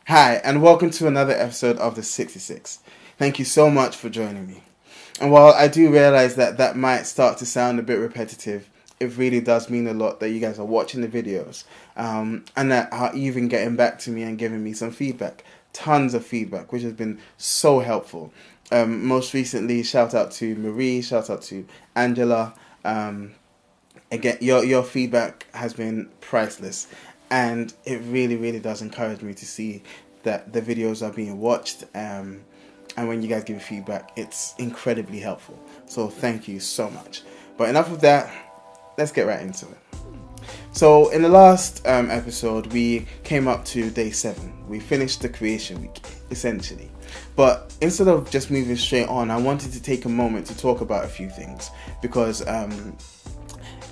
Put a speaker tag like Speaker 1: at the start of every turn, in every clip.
Speaker 1: Hi, and welcome to another episode of The 66. Thank you so much for joining me. And while I do realize that might start to sound a bit repetitive, it really does mean a lot that you guys are watching the videos and that are even getting back to me and giving me some feedback. Tons of feedback, which has been so helpful. Most recently, shout out to Marie, shout out to Angela. Again, your feedback has been priceless, and it really does encourage me to see that the videos are being watched. And when you guys give feedback, it's incredibly helpful. So thank you so much. But enough of that. Let's get right into it. So in the last episode, we came up to day 7. We finished the creation week, essentially. But instead of just moving straight on, I wanted to take a moment to talk about a few things, because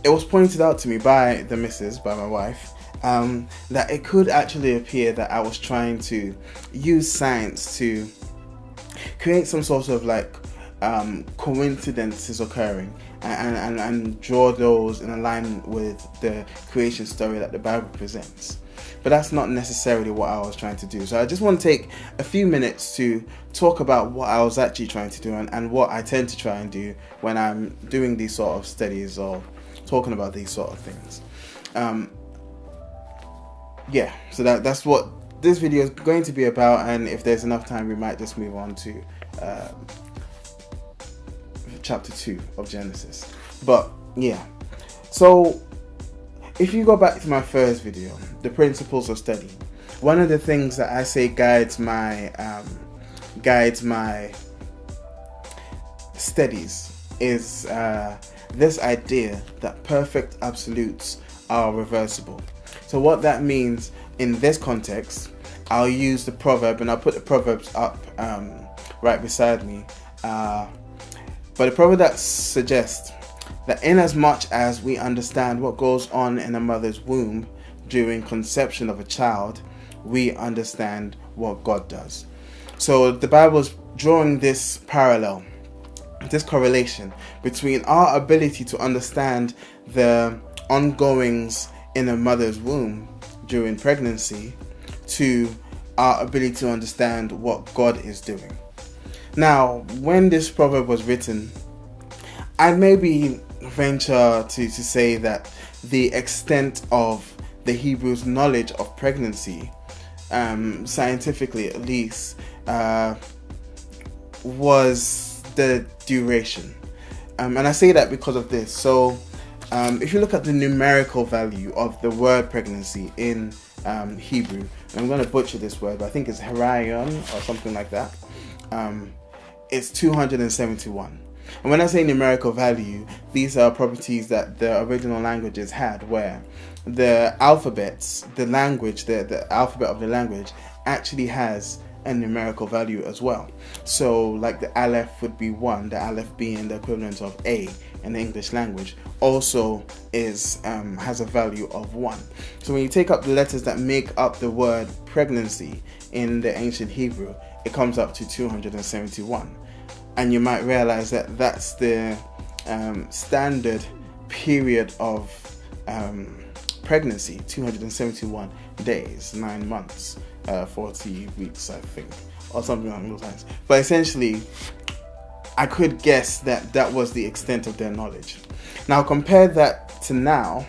Speaker 1: it was pointed out to me by the missus, by my wife, that it could actually appear that I was trying to use science to create some sort of coincidences occurring and draw those in alignment with the creation story that the Bible presents. But that's not necessarily what I was trying to do. So I just want to take a few minutes to talk about what I was actually trying to do and what I tend to try and do when I'm doing these sort of studies or talking about these sort of things. So that's what this video is going to be about, and if there's enough time we might just move on to chapter 2 of Genesis. But yeah, so if you go back to my first video, the principles of study, one of the things that I say guides my studies is this idea that perfect absolutes are reversible. So what that means in this context, I'll use the proverb, and I'll put the proverbs up right beside me. But a proverb that suggests that in as much as we understand what goes on in a mother's womb during conception of a child, we understand what God does. So the Bible is drawing this parallel, this correlation between our ability to understand the ongoings in a mother's womb during pregnancy to our ability to understand what God is doing. Now, when this proverb was written, I maybe venture to say that the extent of the Hebrews' knowledge of pregnancy, scientifically at least, was the duration. And I say that because of this. So if you look at the numerical value of the word pregnancy in Hebrew, I'm going to butcher this word, but I think it's herion or something like that. It's 271. And when I say numerical value, these are properties that the original languages had, where the alphabets, the language, the alphabet of the language actually has a numerical value as well. So like the aleph would be 1, the aleph being the equivalent of A in the English language, also has a value of 1. So when you take up the letters that make up the word pregnancy in the ancient Hebrew, it comes up to 271. And you might realize that that's the standard period of pregnancy, 271 days, 9 months, 40 weeks, I think, or something along those lines. But essentially, I could guess that was the extent of their knowledge. Now, compare that to now,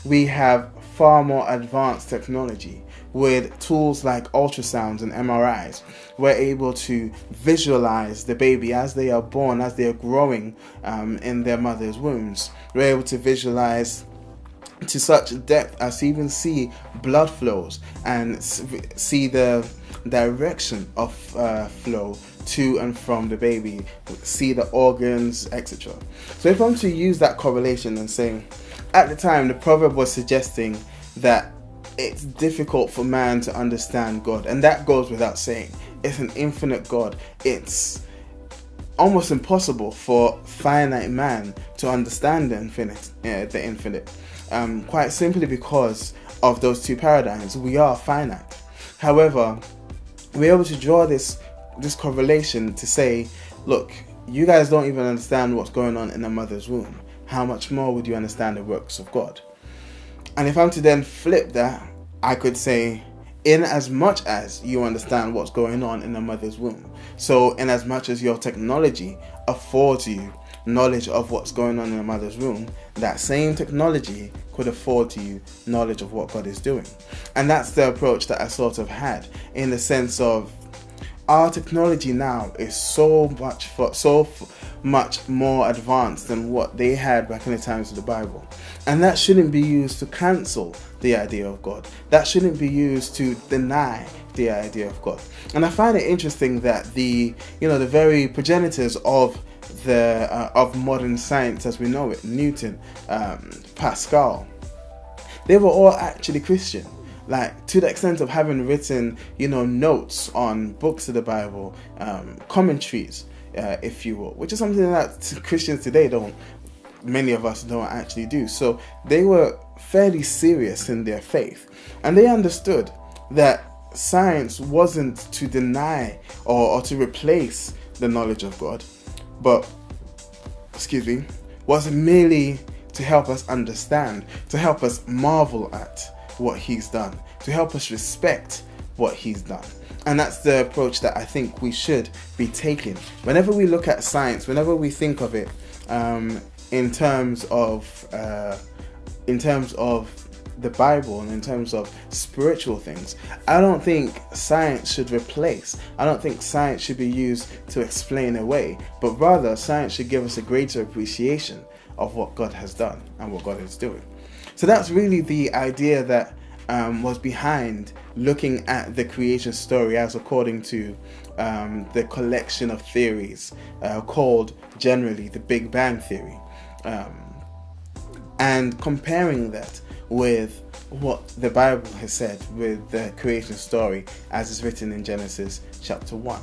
Speaker 1: we have far more advanced technology with tools like ultrasounds and MRIs. We're able to visualize the baby as they are born, as they are growing in their mother's wombs. We're able to visualize to such depth as to even see blood flows and see the direction of flow to and from the baby, see the organs, etc. So if I'm to use that correlation and say, at the time the proverb was suggesting that it's difficult for man to understand God, and that goes without saying. It's an infinite God. It's almost impossible for finite man to understand the infinite. Quite simply because of those two paradigms. We are finite. However, we're able to draw this correlation to say, look, you guys don't even understand what's going on in a mother's womb. How much more would you understand the works of God? And if I'm to then flip that, I could say, in as much as you understand what's going on in the mother's womb. So in as much as your technology affords you knowledge of what's going on in the mother's womb, that same technology could afford to you knowledge of what God is doing. And that's the approach that I sort of had, in the sense of our technology now is so much more advanced than what they had back in the times of the Bible. And that shouldn't be used to cancel the idea of God. That shouldn't be used to deny the idea of God. And I find it interesting that the very progenitors of modern science as we know it, Newton, Pascal, they were all actually Christian. Like, to the extent of having written, notes on books of the Bible, commentaries, if you will, which is something that Christians today many of us don't actually do. So they were fairly serious in their faith, and they understood that science wasn't to deny or to replace the knowledge of God, but, was merely to help us understand, to help us marvel at what he's done, to help us respect what he's done. And that's the approach that I think we should be taking whenever we look at science, whenever we think of it in terms of the Bible and in terms of spiritual things. I don't think science should replace. I don't think science should be used to explain away, but rather science should give us a greater appreciation of what God has done and what God is doing. So that's really the idea that was behind looking at the creation story as according to the collection of theories called generally the Big Bang Theory, and comparing that with what the Bible has said with the creation story as is written in Genesis chapter 1.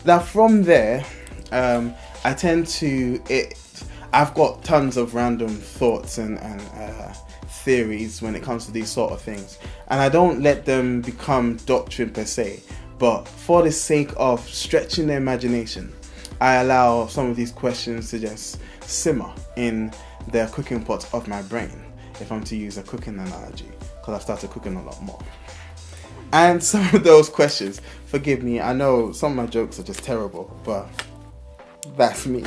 Speaker 1: Now from there, I've got tons of random thoughts and theories when it comes to these sort of things, and I don't let them become doctrine per se, but for the sake of stretching the imagination, I allow some of these questions to just simmer in the cooking pot of my brain, if I'm to use a cooking analogy, because I've started cooking a lot more. And some of those questions, forgive me, I know some of my jokes are just terrible, but that's me.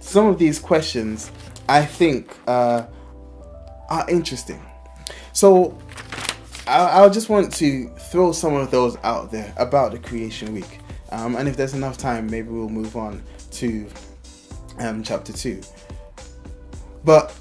Speaker 1: Some of these questions I think are interesting. So I just want to throw some of those out there about the creation week. And if there's enough time, maybe we'll move on to chapter 2. But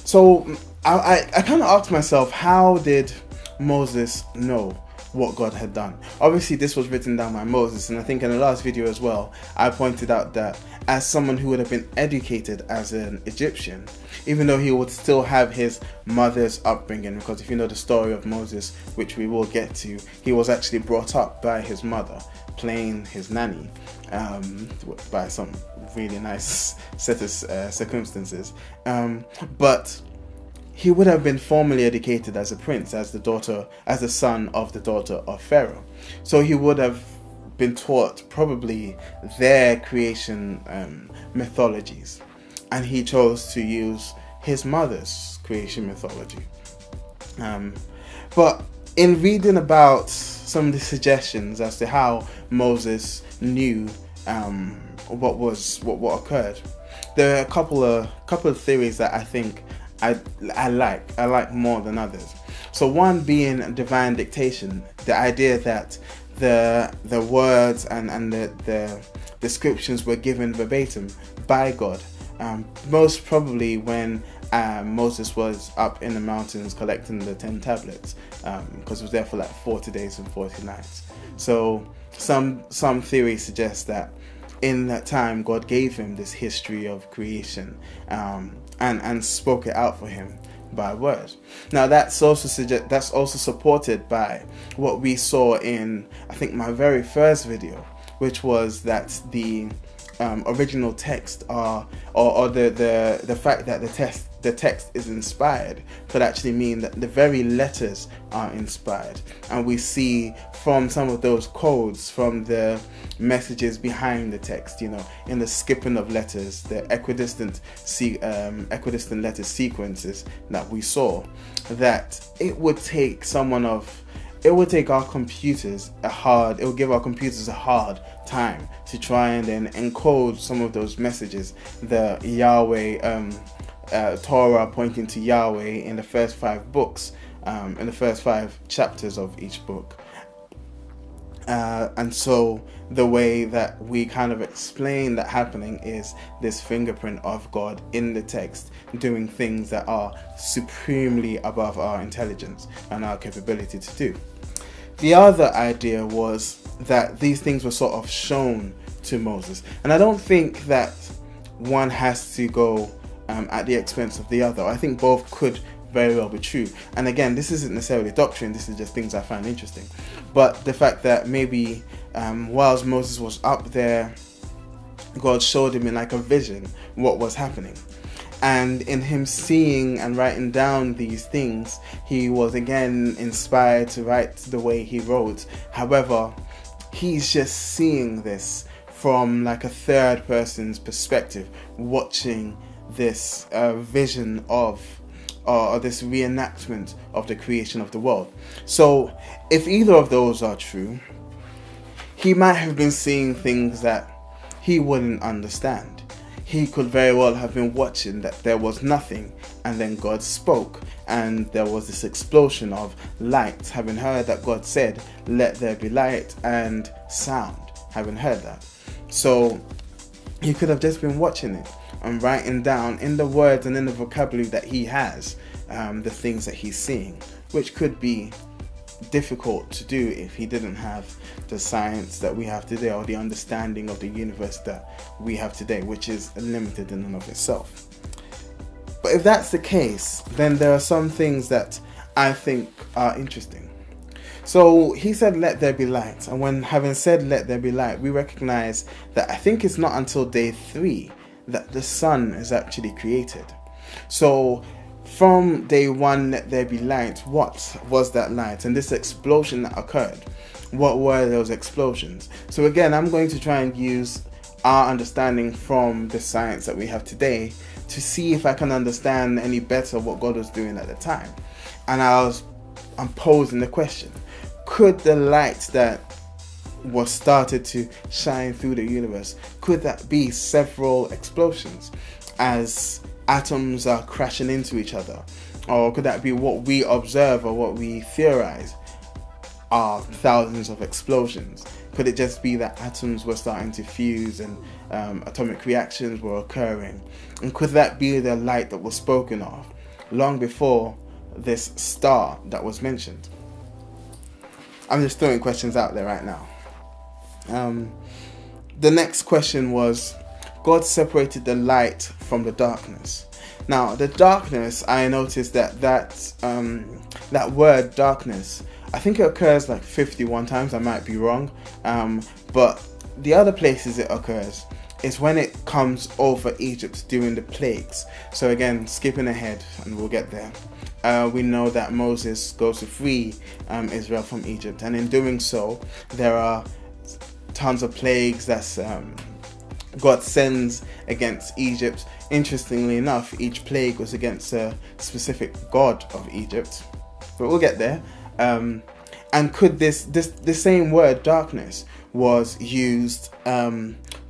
Speaker 1: so I kind of asked myself, how did Moses know what God had done? Obviously this was written down by Moses, and I think in the last video as well I pointed out that as someone who would have been educated as an Egyptian, even though he would still have his mother's upbringing, because if you know the story of Moses, which we will get to, he was actually brought up by his mother, playing his nanny, by some really nice set of circumstances, but he would have been formally educated as a prince, as the son of the daughter of Pharaoh. So he would have been taught probably their creation mythologies, and he chose to use his mother's creation mythology. But in reading about some of the suggestions as to how Moses knew what occurred, there are a couple of theories that I think I like more than others. So one being divine dictation, the idea that the words and the descriptions were given verbatim by God, most probably when Moses was up in the mountains collecting the 10 tablets, because he was there for like 40 days and 40 nights. So some theories suggest that in that time God gave him this history of creation, and spoke it out for him by words. Now that's also supported by what we saw in, I think, my very first video, which was that the original text or the fact that the text is inspired could actually mean that the very letters are inspired, and we see from some of those codes, from the messages behind the text, in the skipping of letters, the equidistant letter sequences that we saw, that it would take someone of it would take our computers it would give our computers a hard time to try and then encode some of those messages, the Yahweh, Torah pointing to Yahweh in the first 5 books, in the first 5 chapters of each book. And so the way that we kind of explain that happening is this fingerprint of God in the text doing things that are supremely above our intelligence and our capability to do. The other idea was that these things were sort of shown to Moses. And I don't think that one has to go at the expense of the other. I think both could very well be true. And again, this isn't necessarily doctrine, this is just things I find interesting. But the fact that maybe whilst Moses was up there, God showed him in like a vision what was happening. And in him seeing and writing down these things, he was again inspired to write the way he wrote. However, he's just seeing this from like a third person's perspective, watching this vision of or this reenactment of the creation of the world. So if either of those are true, he might have been seeing things that he wouldn't understand. He could very well have been watching that there was nothing and then God spoke and there was this explosion of light, having heard that God said, "Let there be light," and sound, having heard that. So he could have just been watching it and writing down in the words and in the vocabulary that he has the things that he's seeing, which could be difficult to do if he didn't have the science that we have today or the understanding of the universe that we have today, which is limited in and of itself. But if that's the case, then there are some things that I think are interesting. So he said, "Let there be light," and when having said "let there be light," we recognize that I think it's not until day 3 that the sun is actually created. So from day 1, let there be light. What was that light? And this explosion that occurred, what were those explosions? So again, I'm going to try and use our understanding from the science that we have today to see if I can understand any better what God was doing at the time. And I'm posing the question, could the light that was started to shine through the universe, could that be several explosions as atoms are crashing into each other? Or could that be what we observe or what we theorize are thousands of explosions? Could it just be that atoms were starting to fuse and atomic reactions were occurring? And could that be the light that was spoken of long before this star that was mentioned? I'm just throwing questions out there right now. The next question was, God separated the light from the darkness. Now, the darkness, I noticed that word darkness, I think it occurs like 51 times, I might be wrong, but the other places it occurs is when it comes over Egypt during the plagues. So again, skipping ahead, and we'll get there. We know that Moses goes to free Israel from Egypt, and in doing so, there are tons of plagues that's God sends against Egypt. Interestingly enough, each plague was against a specific god of Egypt, but we'll get there. And could the same word darkness was used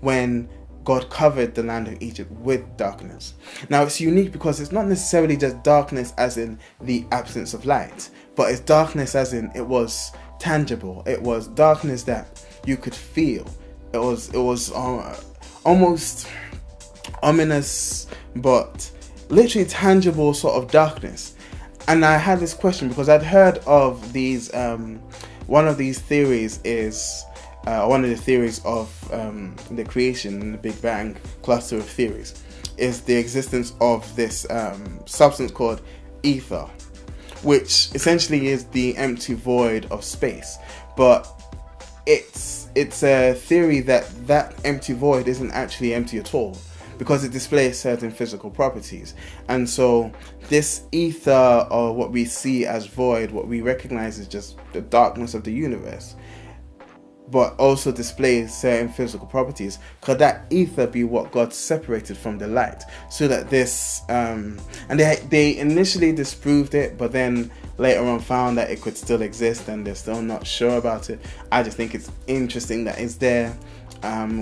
Speaker 1: when God covered the land of Egypt with darkness? Now it's unique because it's not necessarily just darkness as in the absence of light, but it's darkness as in it was tangible. It was darkness that you could feel. It was almost ominous, but literally tangible sort of darkness. And I had this question because I'd heard of these. One of these theories is one of the theories of the creation and the Big Bang cluster of theories is the existence of this substance called ether, which essentially is the empty void of space. But it's a theory that empty void isn't actually empty at all, because it displays certain physical properties. And so this ether, or what we see as void, what we recognize as just the darkness of the universe, but also displays certain physical properties. Could that ether be what God separated from the light? So that this, and they initially disproved it, but then later on found that it could still exist and they're still not sure about it. I just think it's interesting that it's there.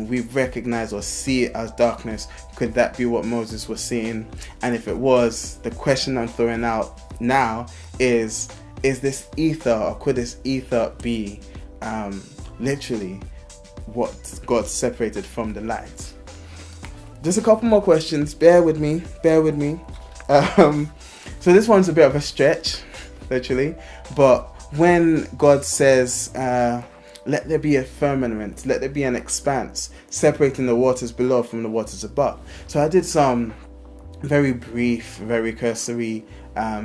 Speaker 1: We recognize or see it as darkness. Could that be what Moses was seeing? And if it was, the question I'm throwing out now is this ether, or could this ether be literally what God separated from the light? Just a couple more questions. Bear with me. So this one's a bit of a stretch, literally. But when God says, let there be a firmament, let there be an expanse separating the waters below from the waters above. So I did some very brief, very cursory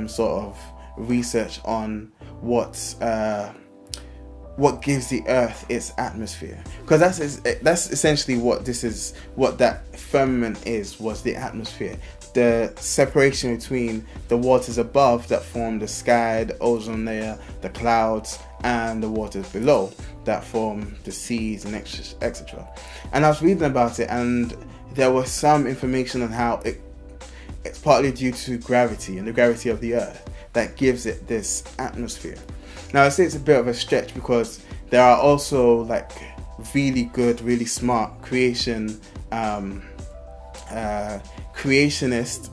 Speaker 1: sort of research on what gives the earth its atmosphere, because that's essentially what that firmament was the atmosphere, the separation between the waters above that form the sky, the ozone layer, the clouds, and the waters below that form the seas and etc. And I was reading about it, and there was some information on how it's partly due to gravity and the gravity of the earth that gives it this atmosphere. Now I say it's a bit of a stretch because there are also like really good, really smart creationists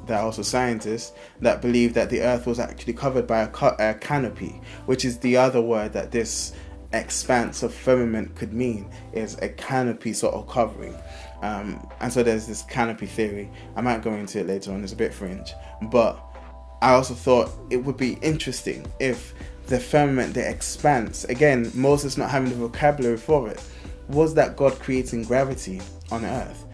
Speaker 1: that are also scientists that believe that the earth was actually covered by a canopy, which is the other word that this expanse of firmament could mean, is a canopy sort of covering. And so there's this canopy theory. I might go into it later on, it's a bit fringe, but I also thought it would be interesting if the firmament, the expanse, again, Moses not having the vocabulary for it, was that God creating gravity on earth.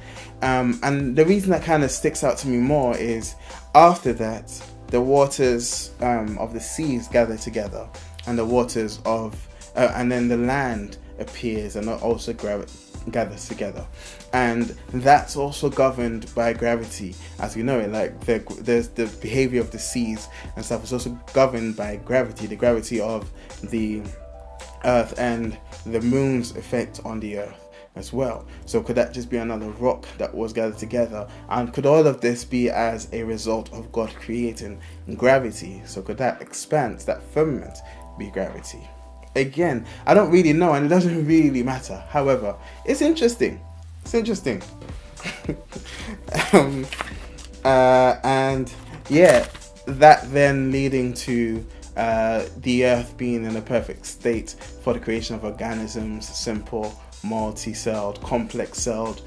Speaker 1: And the reason that kind of sticks out to me more is after that, the waters of the seas gather together, and the waters of and then the land appears and also gathers together, and that's also governed by gravity, as we know it. Like there's the behavior of the seas and stuff is also governed by gravity, the gravity of the earth and the moon's effect on the earth as well. So could that just be another rock that was gathered together? And could all of this be as a result of God creating gravity? So could that expanse, that firmament, be gravity? Again, I don't really know, and it doesn't really matter. However, it's interesting. And yeah, that then leading to the earth being in a perfect state for the creation of organisms, simple, multi-celled, complex-celled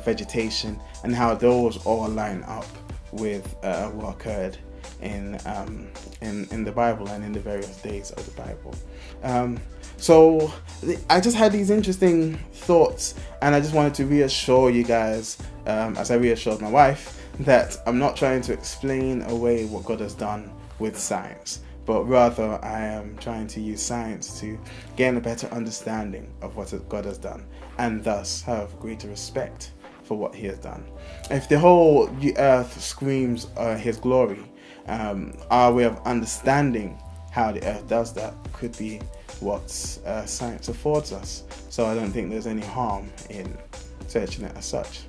Speaker 1: vegetation, and how those all line up with what occurred in the Bible and in the various days of the Bible. So I just had these interesting thoughts, and I just wanted to reassure you guys, as I reassured my wife, that I'm not trying to explain away what God has done with science, but rather I am trying to use science to gain a better understanding of what God has done, and thus have greater respect for what He has done. If the whole earth screams His glory, our way of understanding how the earth does that could be what science affords us. So I don't think there's any harm in searching it as such.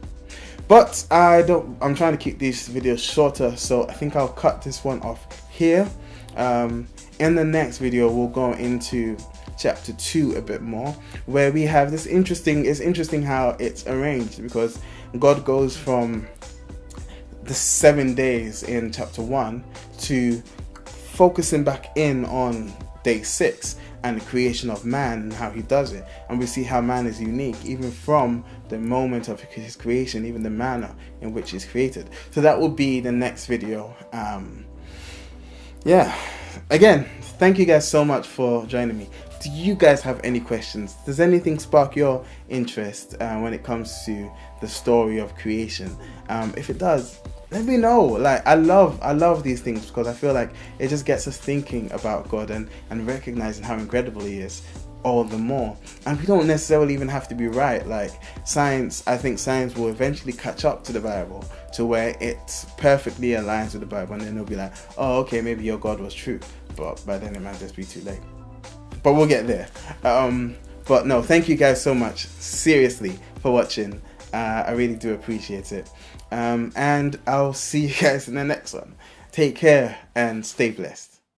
Speaker 1: But I'm trying to keep these videos shorter, so I think I'll cut this one off here. In the next video, we'll go into chapter 2 a bit more, where we have this it's interesting how it's arranged, because God goes from the 7 days in chapter 1 to focusing back in on day 6 and the creation of man and how He does it, and we see how man is unique even from the moment of his creation, even the manner in which he's created. So that will be the next video. Yeah, again, thank you guys so much for joining me. Do you guys have any questions? Does anything spark your interest when it comes to the story of creation? If it does, let me know. Like, I love these things, because I feel like it just gets us thinking about God and recognizing how incredible He is all the more. And we don't necessarily even have to be right. Like science, I think science will eventually catch up to the Bible to where it perfectly aligns with the Bible, and then they'll be like, oh, okay, maybe your God was true, but by then it might just be too late. But we'll get there. But no, thank you guys so much, seriously, for watching. I really do appreciate it. And I'll see you guys in the next one. Take care and stay blessed.